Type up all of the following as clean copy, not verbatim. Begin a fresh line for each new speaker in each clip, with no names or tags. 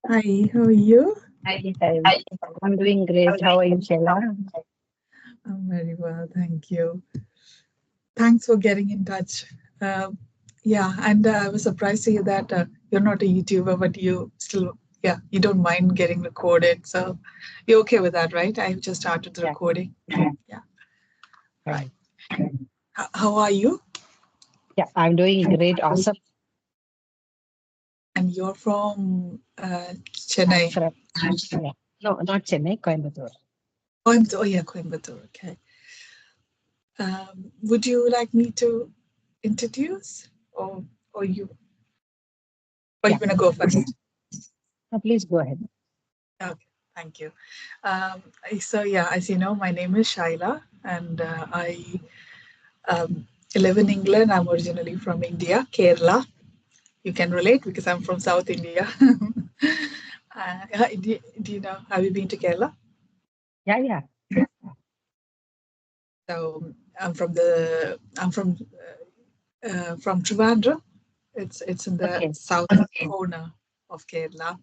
Hi, how are you?
Hi, I'm doing great. How are you, Sheila?
I'm very well, thank you. Thanks for getting in touch. Uh, yeah, and I was surprised to hear that you're not a YouTuber, but you still, yeah, you don't mind getting recorded. So you're okay with that, right? I've just started the
Yeah,
recording. Yeah, right.
right.
How are you?
Yeah, I'm doing great. Awesome.
And you're from
I'm
Chennai.
from, yeah. No, not Chennai, Coimbatore.
Coimbatore. Oh, yeah, Coimbatore. Okay. Would you like me to introduce, or you, or you
Yeah,
gonna go first?
please go ahead.
Okay, thank you. So yeah, as you know, my name is Shaila, and I um, live in England. I'm originally from India, Kerala. You can relate because I'm from South India. Do you know? Have you been to Kerala?
Yeah, yeah.
So I'm from Trivandrum. It's in the
Okay.
south corner of Kerala.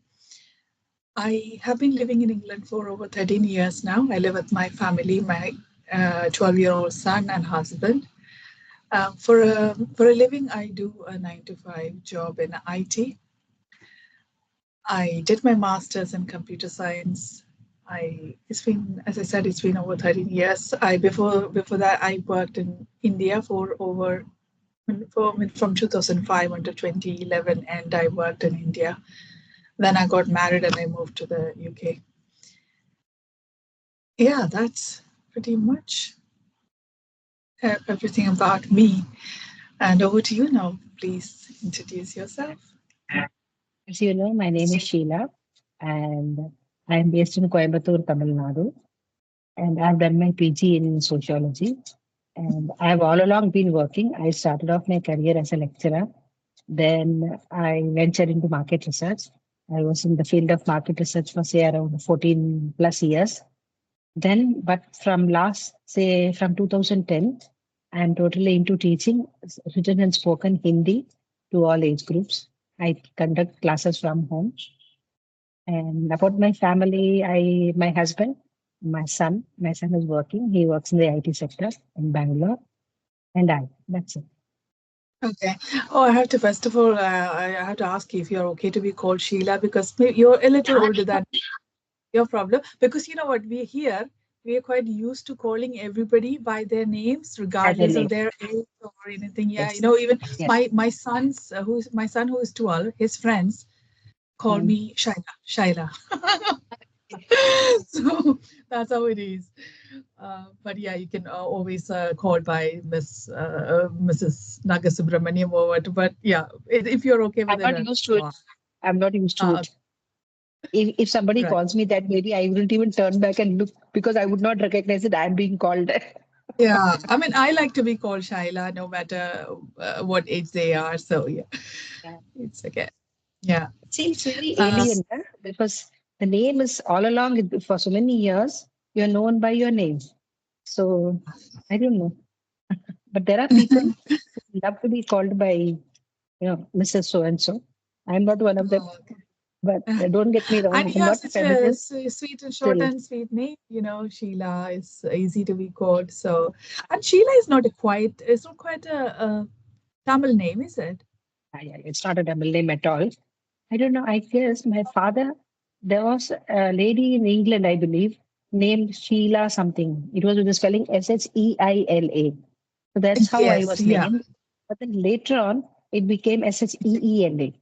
I have been living in England for over 13 years now. I live with my family, my 12-year-old son and husband. For a living, I do a 9 to 5 job in IT. I did my master's in computer science. It's been, as I said, it's been over 13 years. Before that, I worked in India for over from 2005 until 2011, and I worked in India. Then I got married and I moved to the UK. Yeah, that's pretty much everything about me. And over to you now. Please introduce yourself.
As you know, my name is Sheila, and I'm based in Coimbatore, Tamil Nadu. And I've done my PG in sociology. And I've all along been working. I started off my career as a lecturer. Then I ventured into market research. I was in the field of market research for say around 14 plus years. Then, but from last, say from 2010, I'm totally into teaching written and spoken Hindi to all age groups. I conduct classes from home. And about my family, my husband, my son. My son is working. He works in the IT sector in Bangalore, and I. That's it.
Okay. Oh, I have to first of all, I have to ask you if you're okay to be called Sheila because you're a little older than your problem. Because you know what, we are quite used to calling everybody by their names,
As a
regardless of
name.
their age or anything. Yeah,
Yes.
even
Yes.
my son who is 12, his friends call
Mm.
me Shaila. So that's how it is. But yeah, you can always call by Mrs. Nagasubramaniam or what. But yeah, if you're okay
I'm
with it,
not
that's
used to
fine.
it. I'm not used to
Uh,
it. If somebody
right.
calls me that, maybe I wouldn't even turn back and look because I would not recognize it. I'm being called.
Yeah, I mean, I like to be called Shaila no matter what age they are. So yeah,
Yeah.
it's okay. Yeah.
It seems very
Uh,
alien because the name is all along for so many years. You're known by your name. So I don't know. But there are people who love to be called by, Mrs. So and so. I'm not one of them.
oh,
But
okay.
don't get me wrong.
And you
I'm
have
not
such a
feminist
sweet and short
still.
and sweet name, Sheila is easy to be called. So, and Sheila is not it's not quite a Tamil name, is it?
It's not a double name at all. I don't know. I guess my father, there was a lady in England, I believe, named Sheela something. It was with the spelling Sheila. So that's how I
Yes,
was
yeah,
named. But then later on, it became Sheela.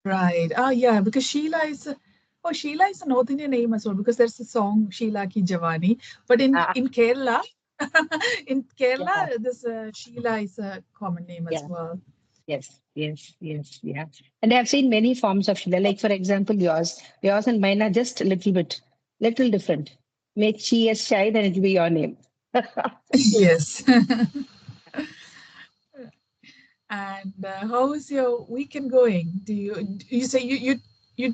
right. Ah, yeah, because Sheila is a North Indian name as well because there's a song Sheila Ki Javani. But
Ah,
in Kerala, in
yeah,
Kerala, this Sheila is a common name as
yeah,
well.
yes, yeah. And I've seen many forms of Sheela. Like, for example, yours and mine are just a little bit, little different. Make she as shy, then it will be your name.
Yes. And how is your weekend going? You say you do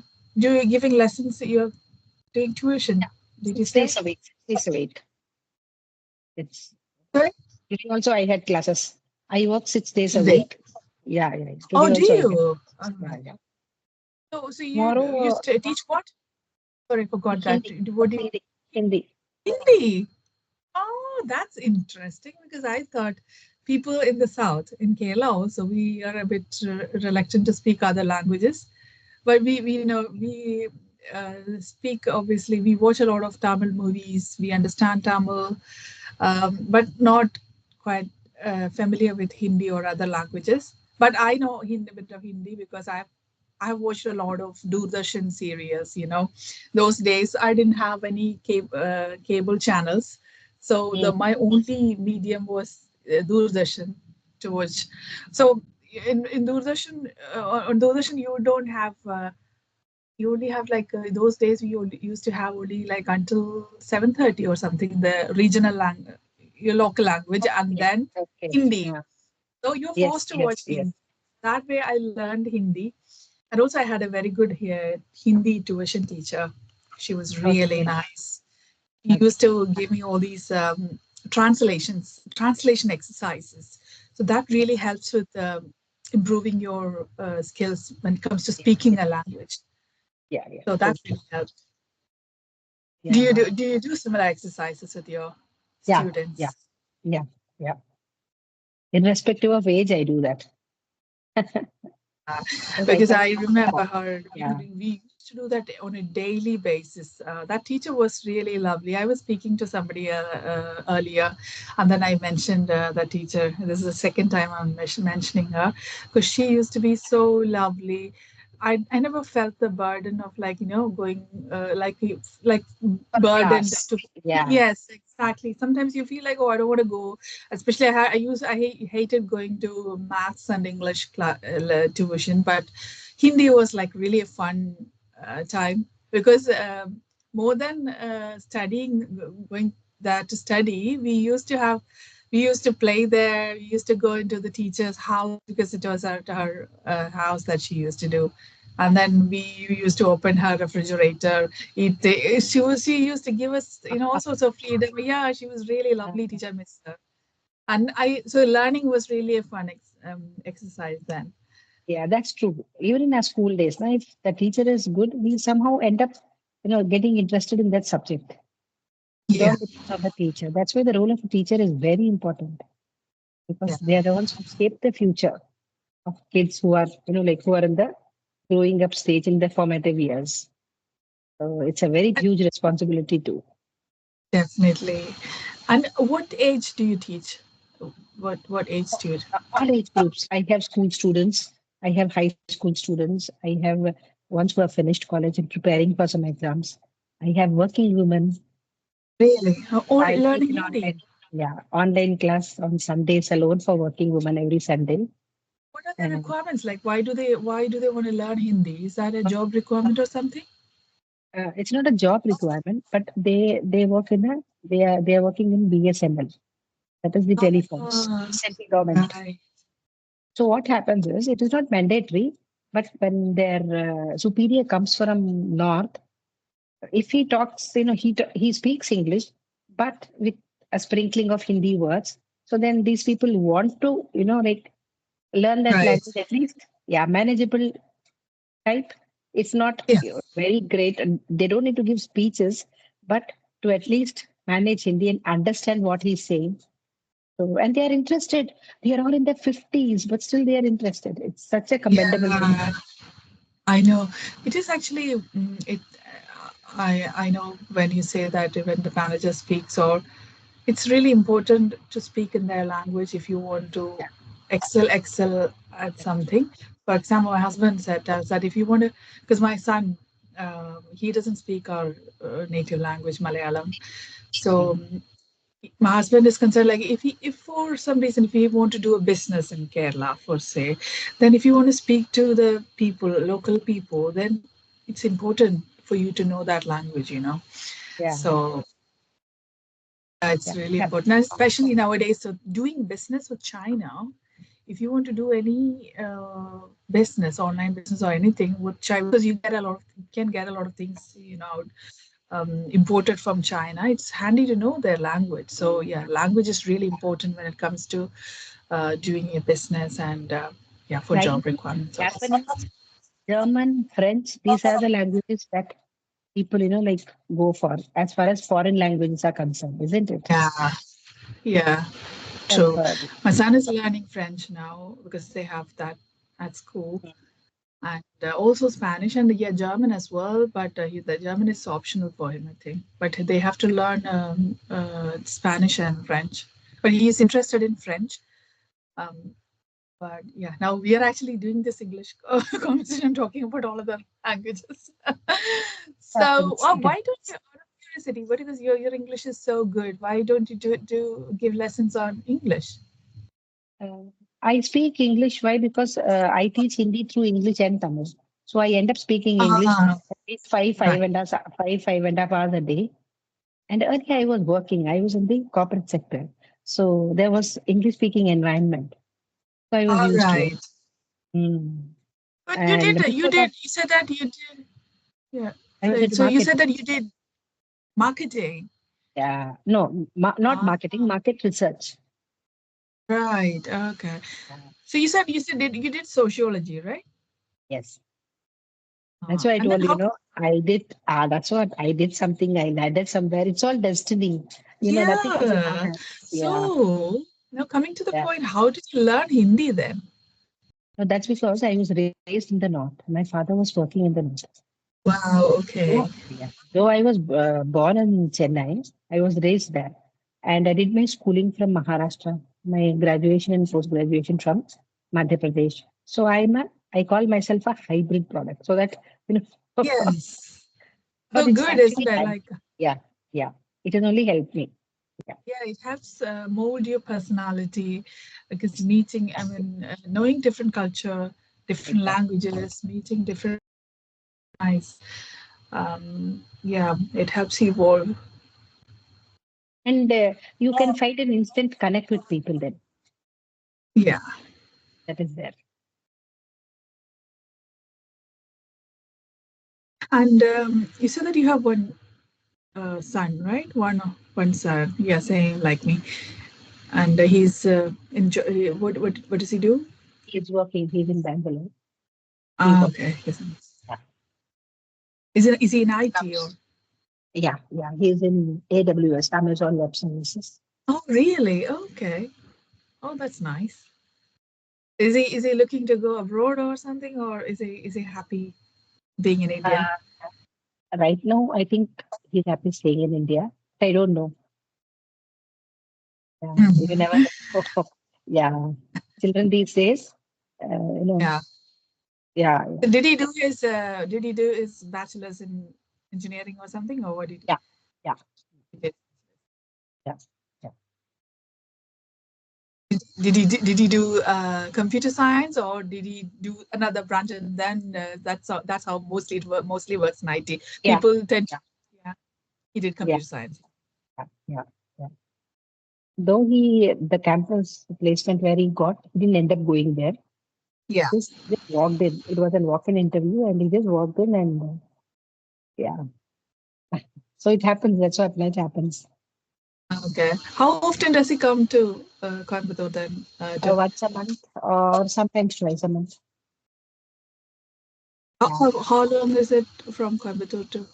you giving lessons? You're doing tuition?
Yeah,
Did you
6 days
say?
a week. 6 days a week. It's
Sorry?
today also I had classes. I work 6 days a
Today.
week. Yeah.
Oh,
Today
do
also I had.
you? All
Yeah,
right.
yeah.
So you
Tomorrow,
used to teach what? Sorry, I forgot that.
Hindi,
What do you,
Hindi, Hindi.
Hindi? Oh, that's interesting because I thought people in the south, in Kerala also, we are a bit reluctant to speak other languages. But we you know, we speak, obviously, we watch a lot of Tamil movies, we understand Tamil, but not quite familiar with Hindi or other languages. But I know Hindi, a bit of Hindi because I've watched a lot of Doordarshan series. Those days I didn't have any cable channels, so the
Mm.
my only medium was Doordarshan to watch. So in Doordarshan, on Doordarshan you don't have. You only have like those days we used to have only like until 7:30 or something the regional language, your local language, and
Okay,
then
okay.
Hindi.
Yeah.
So you're
Yes,
forced to
yes,
watch
yes.
Hindi. That way I learned Hindi. And also I had a very good Hindi tuition teacher. She was really
Okay,
nice. She
okay.
used to give me all these translation exercises. So that really helps with improving your skills when it comes to
Yes,
speaking
yes.
a language.
Yeah, yeah.
So that
Totally.
really helps. Do you
Yeah,
do similar exercises with your
yeah, yeah,
students?
yeah, yeah. Irrespective of age, I do that. Because I
Because
can.
I remember her,
Yeah.
we used to do that on a daily basis. That teacher was really lovely. I was speaking to somebody earlier, and then I mentioned that teacher. This is the second time I'm mentioning her because she used to be so lovely. I never felt the burden of like going like
For
burdened
class.
to.
Yeah.
Yes, exactly. Sometimes you feel like, oh, I don't want to go. Especially I hated going to maths and English tuition, but Hindi was like really a fun time because more than studying, going there to study, we used to play there. We used to go into the teacher's house because it was at her house that she used to do. And then we used to open her refrigerator. She used to give us all sorts of freedom. Yeah, she was really lovely teacher, Miss. And so learning was really a fun exercise then.
Yeah, that's true. Even in our school days, now if the teacher is good, we somehow end up, getting interested in that subject. It
Yeah,
all depends on the teacher. That's why the role of a teacher is very important
yeah,
because they are the ones who shape the future of kids who are, like who are in the growing up stage in the formative years. So it's a very huge responsibility too.
definitely. And what age do you teach? What age do you?
All age groups. I have school students. I have high school students. I have ones who have finished college and preparing for some exams. I have working women.
Really? Or
I teach
learning
an
Hindi?
online, yeah, online class on Sundays alone for working women every Sunday.
What are the
And
requirements like? Why do they want to learn Hindi? Is that a job requirement or something?
it's not a job requirement, but they are working in BSNL. That is the telephones,
Ah,
central government.
right.
So what happens is it is not mandatory, but when their superior comes from north, if he talks, he speaks English, but with a sprinkling of Hindi words. So then these people want to, like learn that
Right.
language at least, yeah, manageable type. If not
Yeah.
very great, and they don't need to give speeches, but to at least manage Hindi and understand what he's saying. So, and they are interested. They are all in their 50s, but still they are interested. It's such a commendable thing.
Yeah. I know it is actually it. I know when you say that when the manager speaks, or it's really important to speak in their language if you want to
Yeah,
excel at
yeah.
something. For example, my husband said tells that if you want to, because my son he doesn't speak our native language Malayalam, so
Mhm.
my husband is concerned like if for some reason if you want to do a business in Kerala for say, then if you want to speak to the people, local people, then it's important for you to know that language.
Yeah,
So it's
yeah,
really
yeah.
important, and especially nowadays. So doing business with China, if you want to do any business, online business or anything with China, because you can get a lot of things, imported from China. It's handy to know their language. So yeah, language is really important when it comes to doing a business and yeah, for
Trying
job
to
requirements also.
Japanese. German, French, these are the languages that people, like go for as far as foreign languages are concerned, isn't it?
Yeah, yeah,
I've
true.
heard.
My son is learning French now because they have that at school, and also Spanish and yeah, German as well. But the German is optional for him, I think. But they have to learn Spanish and French. But he is interested in French. Um, but yeah, now we are actually doing this English conversation, talking about all of the languages. So,
Happens.
why don't you, out of curiosity, what because your English is so good? Why don't you do give lessons on English?
Uh, I speak English. Why? Because I teach Hindi through English and Tamil. So I end up speaking English
Ah,
at least five,
right.
five and a half hours a day. And earlier I was working. I was in the corporate sector. So there was English speaking environment. So I was
All
used to it.
right.
Mm.
But
And
you
before
did,
that,
you said that you did, yeah.
I was into
So you said
marketing.
that you did marketing.
Yeah. No, not
Ah,
marketing, market research.
right. Okay.
Yeah.
So you did sociology, right?
Yes. That's why I
And then
told you,
how?
that's what I did something I landed somewhere. It's all destiny. Nothing is in our
Yeah.
hands. Yeah.
So now coming to the
Yeah.
point, how did you learn Hindi then?
No, that's because I was raised in the north. My father was working in the north.
Wow. Okay.
Though I was born in Chennai, I was raised there. And I did my schooling from Maharashtra, my graduation and post graduation from Madhya Pradesh. So I call myself a hybrid product. So that, you know,
Yes.
but
So
it's
good, isn't
actually
it?
helped.
Like,
Yeah. Yeah. It has only helped me. Yeah.
yeah, it helps mold your personality because meeting, I mean, knowing different culture, different
Exactly.
languages, meeting different nice. Yeah, it helps you evolve.
And you can find an instant connect with people then.
Yeah.
That is there.
And you said that you have one son, right? One son. Yeah, same like me. And he's enjoy. What does he do?
He's working, he's in Bangalore. He
Ah,
works.
okay.
Yeah.
Is he in IT or?
Comes. Yeah. He's in AWS, Amazon Web Services.
Oh, really? Okay. Oh, that's nice. Is he looking to go abroad or something, or is he happy being in India?
Uh, right now, I think he's happy staying in India. I don't know. Yeah, you
Mhm.
never know. Yeah, children these days, you know,
Yeah.
yeah,
Did he do his bachelor's in engineering or something, or what
yeah, yeah,
he did?
yeah, yeah.
Did he do computer science, or did he do another branch? And then that's how mostly works in IT.
Yeah,
People tend to,
yeah,
yeah. He did
yeah,
computer science.
yeah, yeah. Though the campus placement where he got, he didn't end up going there.
Yeah.
Just walked in. It was a walk-in interview, and he just walked in, and yeah. So it happens. That's what life happens.
Okay. How often does he come to Coimbatore then?
Once a month or sometimes twice a month. Yeah.
How long is it from Coimbatore to?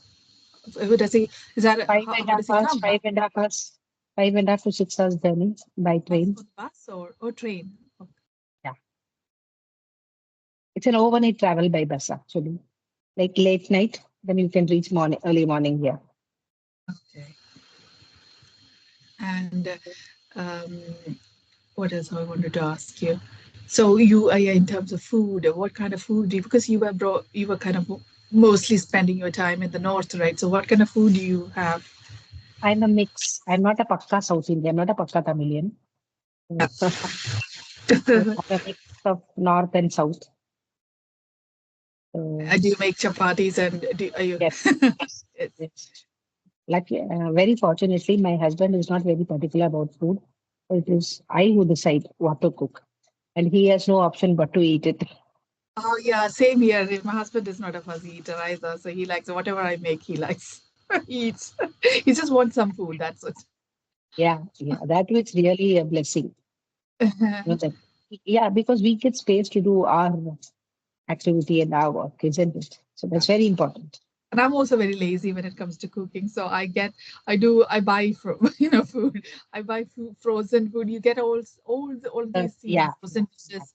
Does he? Is that
Five and a
how
half
does he
hours,
come?
five and a half hours, 5.5 to 6 hours journey by train.
On bus or train?
Yeah. It's an overnight travel by bus actually. Like late night, then you can reach early morning here.
Okay. And um, what else I wanted to ask you? So yeah, in terms of food, what kind of food do you? Because you were kind of mostly spending your time in the north, right? So what kind of food do you have?
I'm a mix. I'm not a Pakka South Indian, I'm not a Pakka Tamilian. So I'm a mix of north and south. So
Do you make chapatis and are you?
yes,
It's,
yes. Like very fortunately, my husband is not very particular about food. It is I who decide what to cook, and he has no option but to eat it.
oh yeah, same here. My husband is not a fussy eater either, so he likes whatever I make. He likes. He eats. He just wants some food. That's it.
Yeah, that was really a blessing. That, yeah, because we get space to do our activity in our work, isn't it? So that's very important.
And I'm also very lazy when it comes to cooking. So I buy from, food. I buy food, frozen food. You get all these,
Yeah.
frozen dishes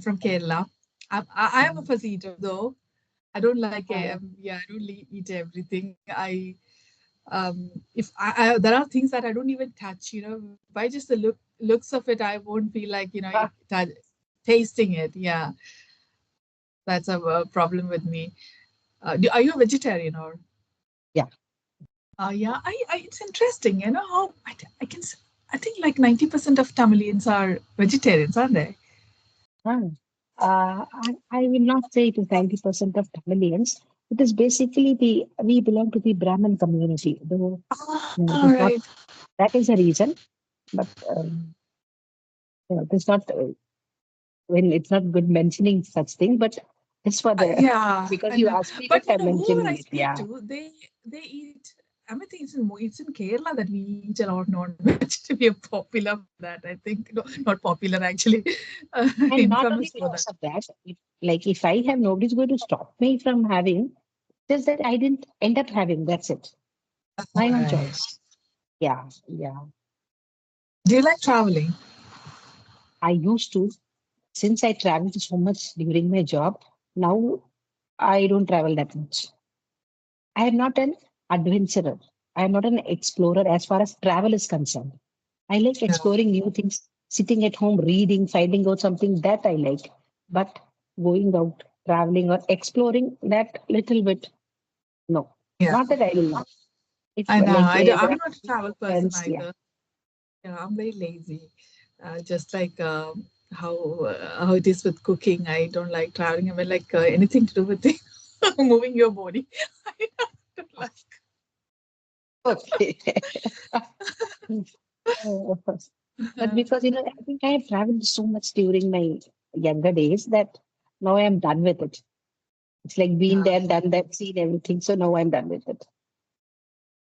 from Kerala. I am a fussy eater though. I don't like, I don't eat everything. If there are things that I don't even touch, by just the looks of it, I won't feel like, tasting it. Yeah, that's a problem with me. Are you a vegetarian or?
Yeah.
Yeah, it's interesting, how I think like 90% of Tamilians are vegetarians, aren't they?
Ah. I will not say it is 90% of Tamilians. It is basically we belong to the Brahmin community. Though it
All
is not,
right.
that is a reason, but it is not, when it's not good mentioning such thing, but it's for the,
Yeah,
because
I
you
know.
asked me, but
But
I'm
whoever
mentioning
I
it.
speak
Yeah.
to, they eat. I mean, it's in Kerala that we eat a lot of non-veg to be popular for that. I think no, not popular actually,
And not only
infamous for that.
because of that, like if I have, nobody's going to stop me from having, just that I didn't end up having. That's it. My own
Right.
choice. Yeah. Yeah.
Do you like traveling?
I used to, since I traveled so much during my job, now I don't travel that much. I am not an adventurer. I am not an explorer as far as travel is concerned. I like
Yeah,
exploring new things, sitting at home, reading, finding out something that I like. But going out, traveling, or exploring that little bit, no.
yeah.
Not that I will not. If
I know.
like there
I'm
are
not a travel person
friends, yeah.
either. Yeah, I'm very lazy. Just like how it is with cooking. I don't like traveling. I mean, like anything to do with moving your body. I don't like.
Okay. But because I think I have traveled so much during my younger days that now I am done with it. It's like been there, done that, seen everything. So now I'm done with it.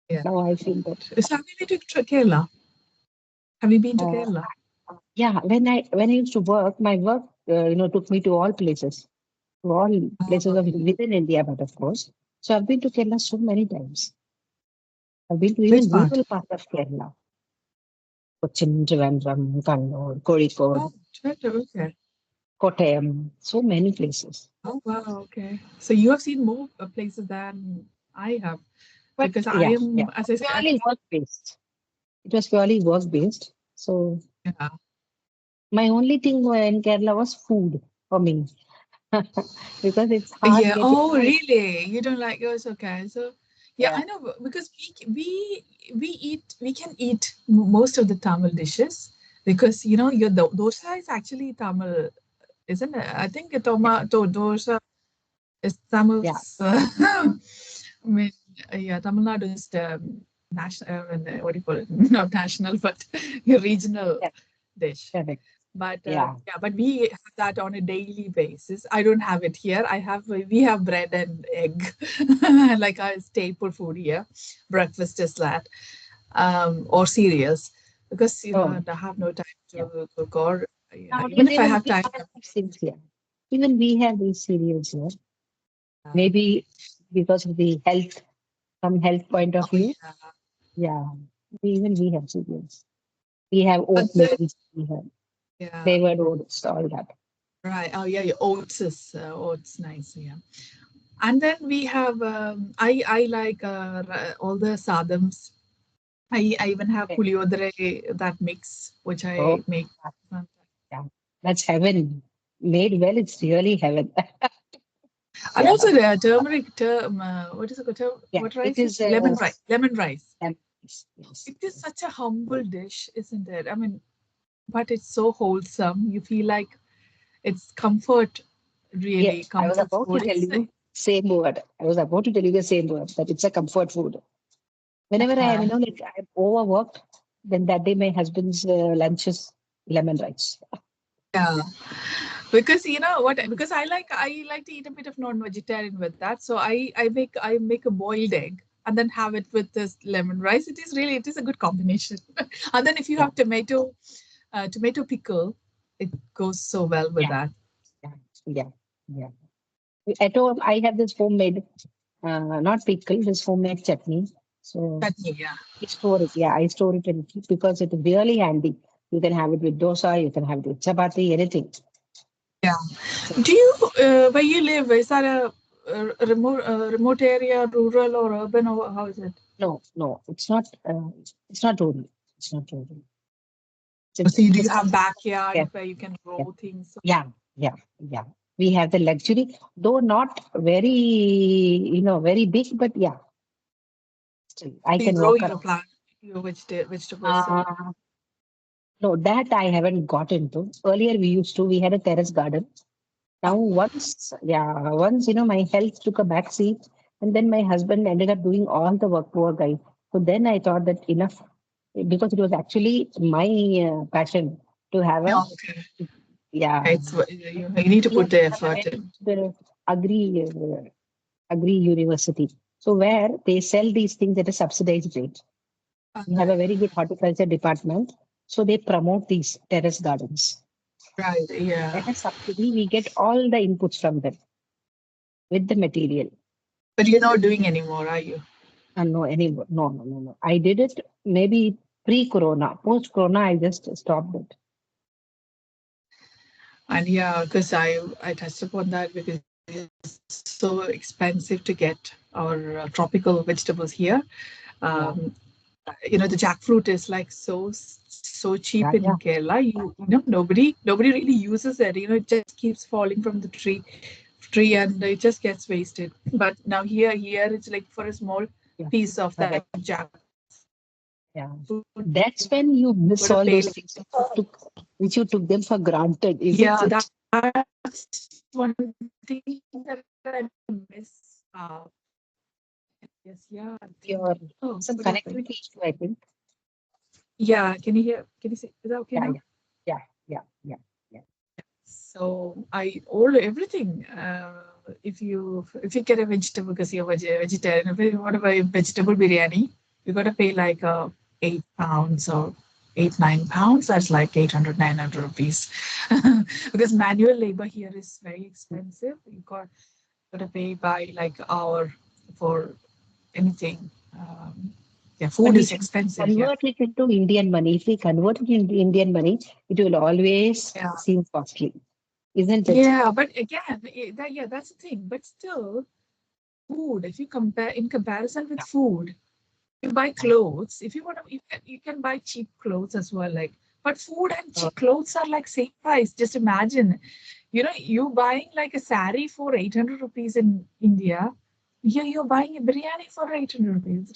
Yeah.
Now I feel that.
So have you been to Kerala? Have you been to
Uh,
Kerala?
yeah, when I used to work, my work took me to all places, to all
Oh,
places of
okay.
within India, but of course. So I've been to Kerala so many times. I've been to
Which
even
part?
rural part of Kerala, Cochin, Trivandrum, Kannur,
Oh,
Kozhikode,
okay.
Kottayam, so many places.
Oh, wow. Okay. So you have seen more places than I have,
But
because I
yeah, yeah,
am, as I said,
purely work based. It was purely work based. So
yeah.
my only thing in Kerala was food for me because it's hard
Yeah.
getting.
Oh, really? You don't like yours? Okay. So, yeah,
Yeah,
I know because we can eat most of the Tamil dishes because your dosa is actually Tamil, isn't it? I think dosa is
yeah,
Tamil's. I mean, yeah, Tamil Nadu is the national. What do you call it? Not national, but regional
yeah,
dish.
correct.
But
Yeah,
yeah, but we have that on a daily basis. I don't have it here. We have bread and egg, like our staple food here. Breakfast is that, or cereals, because
oh,
I have no time
yeah.
to cook, or even
Nowadays,
if I
even
have
we
time.
have these things here. Even we have these cereals here.
Uh,
Maybe because of the health, from health point of
oh
view.
yeah,
Yeah, we have cereals. We have
but the,
oatmeal. We have
yeah,
flavored oats, all that.
right. Oh yeah, your oats nice. Yeah. And then we have I like all the sadams. I even have
Okay.
puliyodare, that mix which I
Oh,
make.
yeah, that's heaven. Made well, it's really heaven.
And
Yeah,
also the turmeric, what is it called?
yeah.
What
It
rice is
is.
lemon rice? Lemon rice.
Yes, yes,
It is
yes.
such a humble dish, isn't it? I mean, but it's so wholesome. You feel like it's comfort,
Yeah,
really
I was
comfort
about to
food.
tell you same word. I was about to tell you the same word that it's a comfort food. Whenever I am,
Uh,
like I'm overworked, then that day my husband's lunch is lemon rice.
yeah. Because you know what, because I like to eat a bit of non-vegetarian with that, so I make a boiled egg and then have it with this lemon rice. It is a good combination. And then if you
Yeah,
have tomato pickle, it goes so well with
yeah,
that.
yeah, yeah, yeah. At home, I have this homemade, not pickle, this homemade chutney. So
Chutney, yeah.
I store it. Yeah, I store it and keep because it is really handy. You can have it with dosa, you can have it with chapati, anything.
Yeah.
So,
Do you, where you live, is that a remote area, rural or urban, or how is it?
no, no, it's not rural. It's not rural.
Oh, so do
It's
you
a,
have
yeah,
backyard where you can
yeah,
grow things?
yeah, yeah, yeah. We have the luxury, though not very, very big, but yeah, still I
So you
can
grow
walk
your
around.
plant, your vegetables. So
Uh, no, that I haven't got into. Earlier we had a terrace garden. Now once, my health took a back seat and then my husband ended up doing all the work, poor guy. So then I thought that enough because it was actually my passion to have
yeah,
a,
okay.
yeah,
It's you need to
we
put
have
the
have a
effort
very
in.
good agri university. So where they sell these things at a subsidized rate. We have a very good horticulture department. So they promote these terrace gardens.
Right. Yeah.
At a subsidy, we get all the inputs from them with the material.
But you're not doing anymore, are you?
And no, anymore. No, no, no, no. I did it maybe pre-corona. Post-corona, I just stopped it.
And yeah, because I touched upon that because it's so expensive to get our tropical vegetables here.
Yeah,
Um, the jackfruit is like so cheap
yeah,
in
yeah.
Kerala. Nobody really uses it. It just keeps falling from the tree and it just gets wasted. But now here it's like for a small
Yeah.
piece of that
Correct. Yeah.
jackfruit,
That's when you
you
miss
gotta
all
pay
those
like,
things which you took them for granted, isn't
yeah,
it?
that's one thing that I miss. Yes, yeah. I think.
Your
Oh,
some
what do you think?
connectivity issue, I think.
Yeah, can you hear? Can you see? Is that okay
Yeah,
now?
yeah, yeah, yeah, yeah, yeah.
So I order everything. If you get a vegetable because you're vegetarian, if you want to buy vegetable biryani, you got to pay like £8 or 8 9 pounds. That's like 800 900 rupees, because manual labor here is very expensive. You got to pay by like hour for anything. Yeah,
But
food
we
is
can
expensive here.
convert it into Indian money. If we convert it into Indian money, it will always
Yeah,
seem costly, isn't it?
yeah, but again, that's the thing. But still, food. If you compare in comparison with
Yeah.
food, you buy clothes. If you want to, you can buy cheap clothes as well. Like, but food and
Uh,
cheap clothes are like same price. Just imagine, you buying like a sari for 800 rupees in India. Here you're buying a biryani for 800 rupees.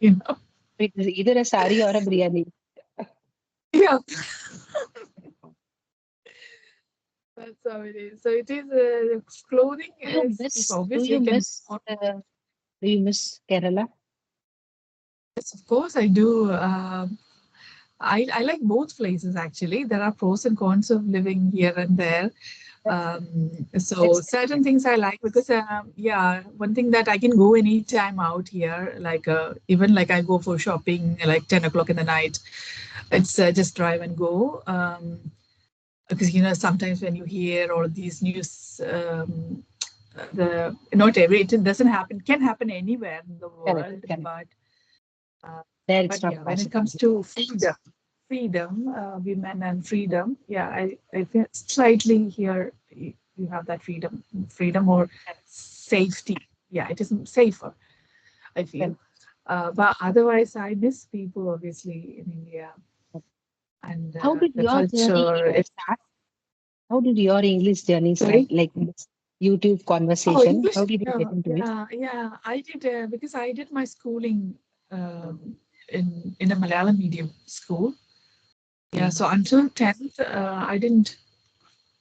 You know.
it is either a sari or a biryani.
Yeah, that's how it is. So it is. Clothing
Do you
is cheap.
miss? Do
Obviously,
you
you can.
miss? Do you miss Kerala?
Yes, of course, I do. I like both places actually. There are pros and cons of living here and there.
That's good.
So
That's good.
certain things I like because yeah, one thing that I can go anytime out here, like even like I go for shopping like 10 o'clock in the night. It's just drive and go. Because sometimes when you hear all these news, the not every it doesn't happen can happen anywhere in the
Correct.
world,
Correct.
but uh,
There
but
it's not
yeah, when it comes
possible.
to freedom, women and freedom, yeah, I feel slightly here you have that freedom or safety. Yeah, it isn't safer, I feel.
Correct.
But otherwise, I miss people obviously in India and
How did
the
your journey
culture. It's
start? How did your English journey start?
sorry.
Like this YouTube
Oh,
conversation.
English.
How did you
Yeah,
get into it?
yeah. I did because I did my schooling in a Malayalam medium school. Yeah,
Mm.
so until 10th, I didn't.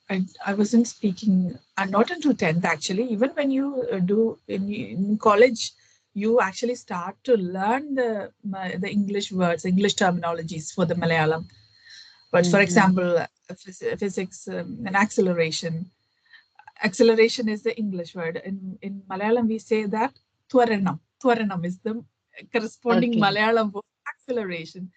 I wasn't speaking. Not until 10th actually. Even when you do in college, you actually start to learn the English words, English terminologies for the Malayalam. But for
Mm-hmm.
example, physics, and acceleration. Acceleration is the English word. In Malayalam, we say that Twaranam. Twaranam is the corresponding
Okay.
Malayalam word acceleration.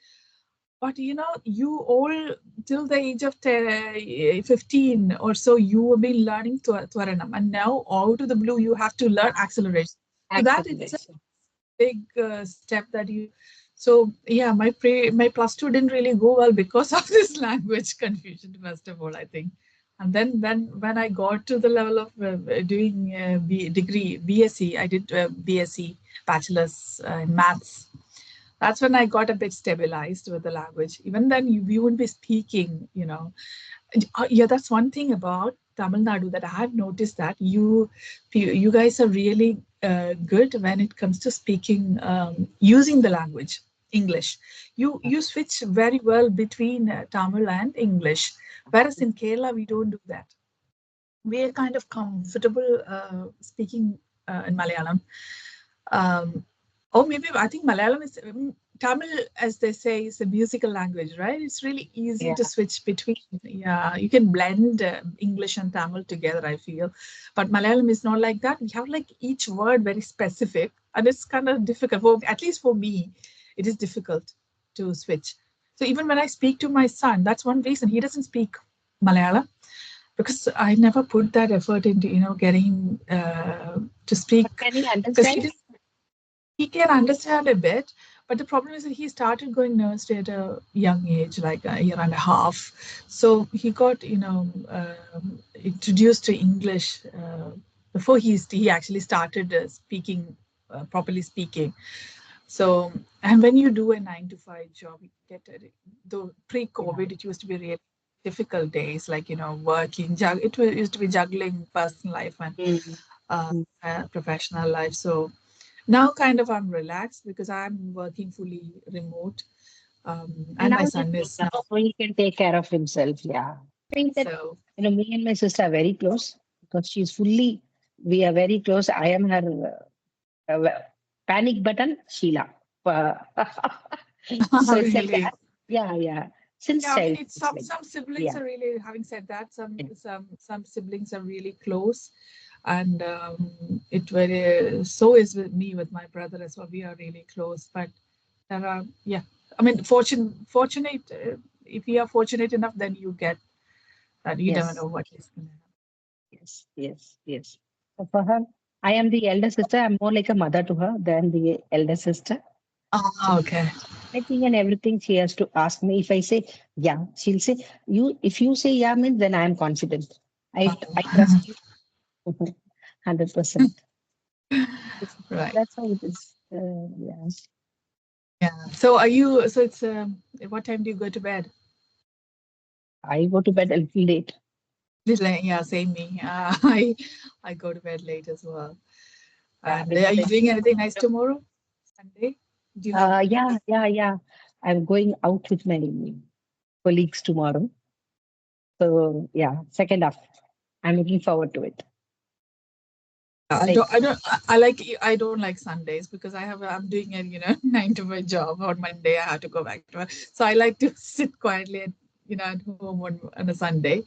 but you all till the age of 15 or so, you have been learning Twaranam, and now out of the blue, you have to learn
Yeah,
acceleration. So that it's a
acceleration.
big step that you. So yeah, my plus two didn't really go well because of this language confusion. First of all, I think, and then when I got to the level of doing degree BSc, I did BSc bachelor's in maths. That's when I got a bit stabilized with the language. Even then, you wouldn't be speaking. Yeah, that's one thing about Tamil Nadu that I have noticed that you guys are really good when it comes to speaking using the language English. You switch very well between Tamil and English, whereas in Kerala we don't do that. We are kind of comfortable speaking in Malayalam. Um, or maybe I think Malayalam is Tamil, as they say, is a musical language, right? It's really easy
Yeah,
to switch between. Yeah, you can blend English and Tamil together, I feel. But Malayalam is not like that. We have like each word very specific, and it's kind of difficult. At least for me, it is difficult to switch. So even when I speak to my son, that's one reason he doesn't speak Malayalam because I never put that effort into getting to speak
but can you
because
understand?
he can understand a bit, but the problem is that he started going nursery at a young age, like a year and a half. So he got introduced to English before he actually started speaking properly speaking. So, and when you do a 9 to 5 job, you get though
Yeah.
pre-COVID, it used to be really difficult days, like working. Used to be juggling personal life and
Mm.
uh,
Mm.
professional life. So now, kind of, I'm relaxed because I'm working fully remote,
And
and my
now he's
son
big
is
now,
now.
so he can take care of himself. Yeah. I think that,
So
me and my sister are very close because we are very close. I am her panic button, Sheila. Uh, so it's like
really,
that. Yeah, yeah. Since
yeah. I mean,
childhood,
it's
it's
some
like
some
that.
siblings
Yeah.
are really. Having said that, some
And
some some siblings are really close, and it very so is with me with my brother as well. We are really close, but there are yeah. I mean, fortunate. If you are fortunate enough, then you get that. You never
yes,
know what is going to happen.
yes, yes, yes. So for her, I am the elder sister. I'm more like a mother to her than the elder sister. So
Oh, okay.
anything and everything she has to ask me. If I say yeah, she'll say you. If you say yeah means then I am confident. I trust you 100%.
Right.
That's how it is. Yeah.
Yeah. So are you? So it's what time do you go to bed?
I go to bed a little late.
Yeah, same me. I go to bed late as well.
Yeah,
And are
because
you
I
doing anything nice tomorrow? Sunday? Do you have?
yeah, yeah, yeah. I'm going out with my colleagues tomorrow. So yeah, second half. I'm looking forward to it.
I
Like
don't. I don't. I like. I don't like Sundays because I'm doing a 9 to 5 job. On Monday, I have to go back to work. So I like to sit quietly at home on a Sunday.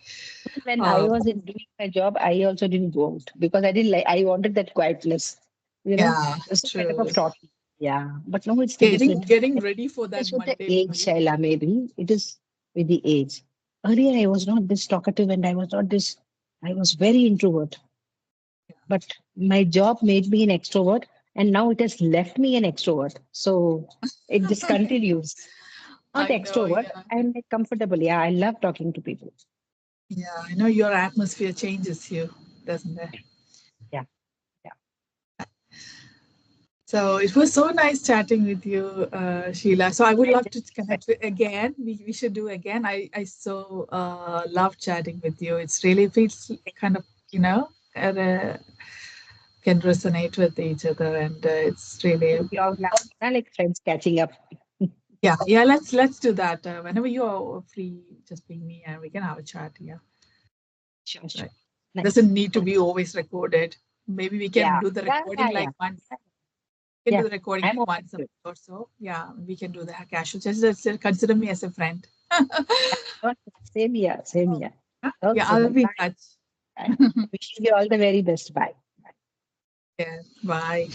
when I
Um,
was in doing my job, I also didn't go out because I didn't like. I wanted that quietness.
yeah,
It's a kind of a
true.
thought. Yeah, but now it's the
Getting
different.
getting ready for that
It's with the
Monday
age,
mood.
Shaila, maybe. It is with the age. Earlier, I was not this talkative and I was not this, I was very introvert. But my job made me an extrovert and now it has left me an extrovert. So it just continues. Not
I know.
extrovert,
Yeah.
I'm like comfortable. Yeah, I love talking to people.
Yeah, I know your atmosphere changes you, doesn't it?
Yeah, yeah.
So it was so nice chatting with you, Sheila. So I would love to
Right.
connect again. We should do again. I so love chatting with you. It's really feels kind of can resonate with each other, and it's really
We all like friends catching up.
yeah. Let's do that whenever you are free. Just ping me, and we can have a chat. Yeah,
Sure, sure.
right.
Nice.
Doesn't need to be always recorded. Maybe we can
Yeah,
do the
yeah,
recording
yeah,
like
yeah.
once. We can
Yeah,
do the recording
I'm
like
open
once a
to it.
month or so. Yeah, we can do the casual. Just consider me as a friend.
Yeah, same here, same here.
Yeah,
Okay,
I'll
then
be in
bye.
touch.
Bye. Wishing you all the very best. Bye.
Yeah, bye,